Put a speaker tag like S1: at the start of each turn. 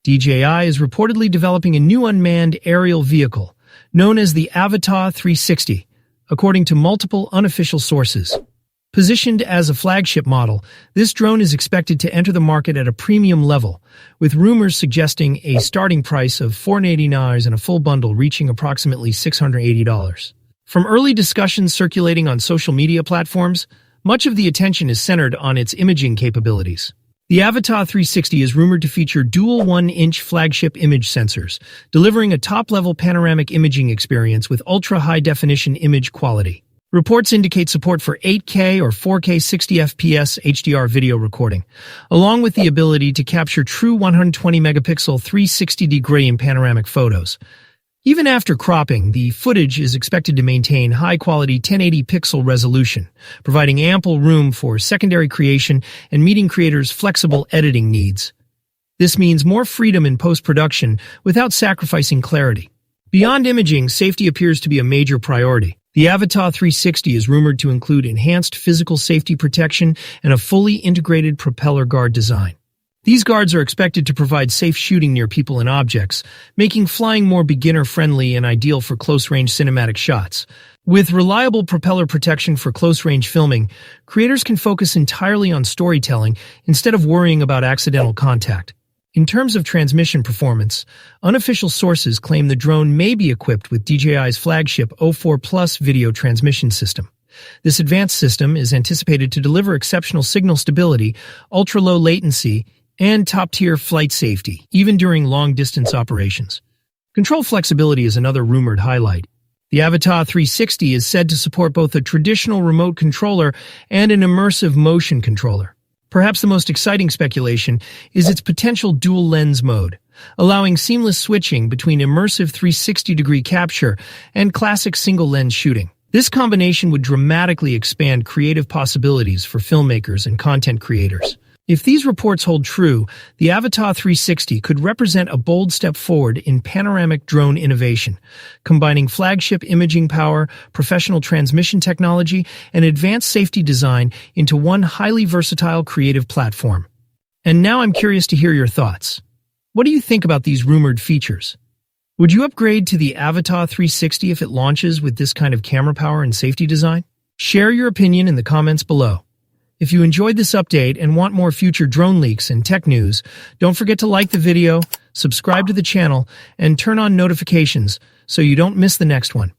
S1: DJI is reportedly developing a new unmanned aerial vehicle, known as the Avata 360, according to multiple unofficial sources. Positioned as a flagship model, this drone is expected to enter the market at a premium level, with rumors suggesting a starting price of $489 and a full bundle reaching approximately $680. From early discussions circulating on social media platforms, much of the attention is centered on its imaging capabilities. The Avata 360 is rumored to feature dual 1-inch flagship image sensors, delivering a top-level panoramic imaging experience with ultra-high-definition image quality. Reports indicate support for 8K or 4K 60 FPS HDR video recording, along with the ability to capture true 120-megapixel 360-degree panoramic photos. Even after cropping, the footage is expected to maintain high-quality 1080 pixel resolution, providing ample room for secondary creation and meeting creators' flexible editing needs. This means more freedom in post-production without sacrificing clarity. Beyond imaging, safety appears to be a major priority. The Avata 360 is rumored to include enhanced physical safety protection and a fully integrated propeller guard design. These guards are expected to provide safe shooting near people and objects, making flying more beginner-friendly and ideal for close-range cinematic shots. With reliable propeller protection for close-range filming, creators can focus entirely on storytelling instead of worrying about accidental contact. In terms of transmission performance, unofficial sources claim the drone may be equipped with DJI's flagship O4 Plus video transmission system. This advanced system is anticipated to deliver exceptional signal stability, ultra-low latency, and top-tier flight safety, even during long-distance operations. Control flexibility is another rumored highlight. The Avata 360 is said to support both a traditional remote controller and an immersive motion controller. Perhaps the most exciting speculation is its potential dual-lens mode, allowing seamless switching between immersive 360-degree capture and classic single-lens shooting. This combination would dramatically expand creative possibilities for filmmakers and content creators. If these reports hold true, the Avata 360 could represent a bold step forward in panoramic drone innovation, combining flagship imaging power, professional transmission technology, and advanced safety design into one highly versatile creative platform. And now I'm curious to hear your thoughts. What do you think about these rumored features? Would you upgrade to the Avata 360 if it launches with this kind of camera power and safety design? Share your opinion in the comments below. If you enjoyed this update and want more future drone leaks and tech news, don't forget to like the video, subscribe to the channel, and turn on notifications so you don't miss the next one.